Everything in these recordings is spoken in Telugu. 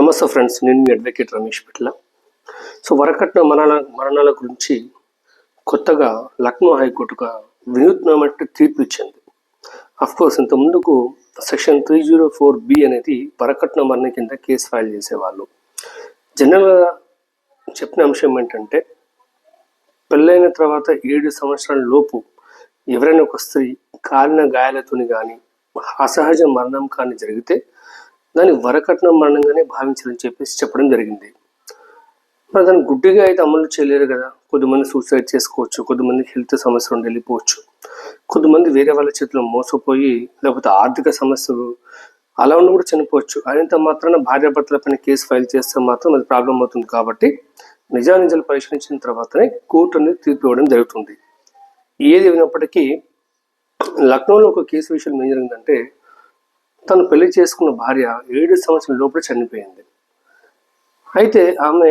నమస్తే ఫ్రెండ్స్, నేను మీ అడ్వకేట్ రమేష్ పిట్ల. సో వరకట్న మరణాల గురించి కొత్తగా లక్నో హైకోర్టు ఒక వినూత్నమైన తీర్పు ఇచ్చింది. అఫ్కోర్స్ ఇంత ముందుకు సెక్షన్ 304B అనేది వరకట్న మరణం కింద కేసు ఫైల్ చేసేవాళ్ళు. జనరల్గా చెప్పిన అంశం ఏంటంటే, పెళ్ళైన తర్వాత 7 సంవత్సరాల లోపు ఎవరైనా ఒక స్త్రీ కాలిన గాయాలతోని కానీ అసహజ మరణం కానీ జరిగితే దాన్ని వరకట్నం మరణంగానే భావించాలని చెప్పేసి చెప్పడం జరిగింది. మరి దాన్ని గుడ్డిగా అయితే అమలు చేయలేరు కదా. కొద్దిమంది సూసైడ్ చేసుకోవచ్చు, కొద్దిమందికి హెల్త్ సమస్యలు ఉండి వెళ్ళిపోవచ్చు, కొద్దిమంది వేరే వాళ్ళ చేతిలో మోసపోయి లేకపోతే ఆర్థిక సమస్యలు అలా ఉండి కూడా చనిపోవచ్చు. అయినంత మాత్రాన భార్యాభర్తల పైన కేసు ఫైల్ చేస్తే మాత్రం అది ప్రాబ్లం అవుతుంది. కాబట్టి నిజానిజాలు పరిశీలించిన తర్వాతనే కోర్టు అనేది తీర్పు ఇవ్వడం జరుగుతుంది. ఏది అయినప్పటికీ లక్నోలో ఒక కేసు విషయం ఏం జరిగిందంటే, తను పెళ్లి చేసుకున్న భార్య 7 సంవత్సరాల లోపల చనిపోయింది. అయితే ఆమె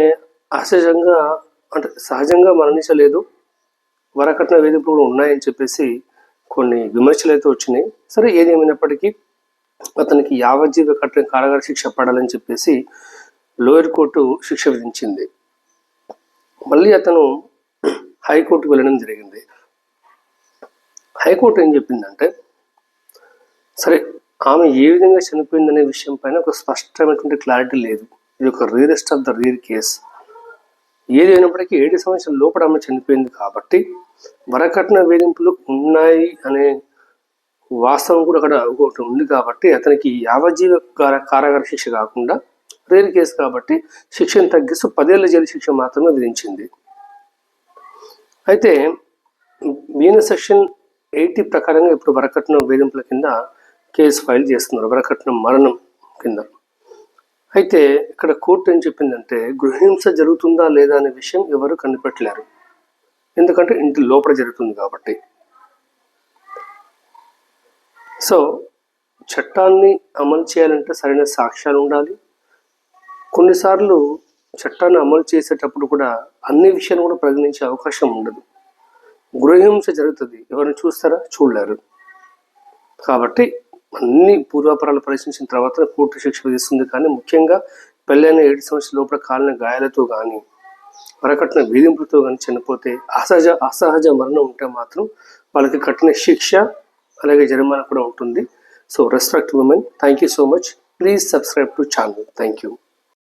సహజంగా మరణించలేదు, వరకట్న వేధింపులు కూడా ఉన్నాయని చెప్పేసి కొన్ని విమర్శలు అయితే వచ్చినాయి. సరే, ఏది ఏమైనప్పటికీ అతనికి యావజ్జీవ కఠిన కారాగార శిక్ష పడాలని చెప్పేసి లోయర్ కోర్టు శిక్ష విధించింది. మళ్ళీ అతను హైకోర్టుకు వెళ్ళడం జరిగింది. హైకోర్టు ఏం చెప్పిందంటే, సరే ఆమె ఏ విధంగా చనిపోయిందనే విషయం పైన ఒక స్పష్టమైనటువంటి క్లారిటీ లేదు. ఇది ఒక rarest of the rare case. ఏది అయినప్పటికీ 7 సంవత్సరాల లోపల ఆమె చనిపోయింది కాబట్టి వరకట్న వేధింపులు ఉన్నాయి అనే వాస్తవం కూడా అక్కడ ఒకటి ఉంది. కాబట్టి అతనికి యావజ్జీవ కారాగార శిక్ష కాకుండా రేర్ కేసు కాబట్టి శిక్షను తగ్గిస్తూ 10 ఏళ్ల జైలు శిక్ష మాత్రమే విధించింది. అయితే ఈయన సెక్షన్ 80 ప్రకారంగా ఇప్పుడు వరకట్న వేధింపుల కింద కేసు ఫైల్ చేస్తున్నారు, వరకట్నం మరణం కింద. అయితే ఇక్కడ కోర్టు ఏం చెప్పిందంటే, గృహహింస జరుగుతుందా లేదా అనే విషయం ఎవరు కనిపెట్టలేరు, ఎందుకంటే ఇంటి లోపల జరుగుతుంది కాబట్టి. సో చట్టాన్ని అమలు చేయాలంటే సరైన సాక్ష్యాలు ఉండాలి. కొన్నిసార్లు చట్టాన్ని అమలు చేసేటప్పుడు కూడా అన్ని విషయాలు కూడా పరిగణించే అవకాశం ఉండదు. గృహహింస జరుగుతుంది, ఎవరిని చూస్తారా? చూడలేరు. కాబట్టి అన్ని పూర్వాపరాలు పరిశీలించిన తర్వాత కోర్టు శిక్ష విధిస్తుంది. కానీ ముఖ్యంగా పెళ్ళైన 7 సంవత్సరాల లోపల కాలిన గాయాలతో కానీ వరకట్న వేధింపులతో కానీ చనిపోతే అసహజ మరణం ఉంటే మాత్రం వాళ్ళకి కఠిన శిక్ష అలాగే జరిమానా కూడా ఉంటుంది. So respect women. Thank you so much. Please subscribe to channel. Thank you.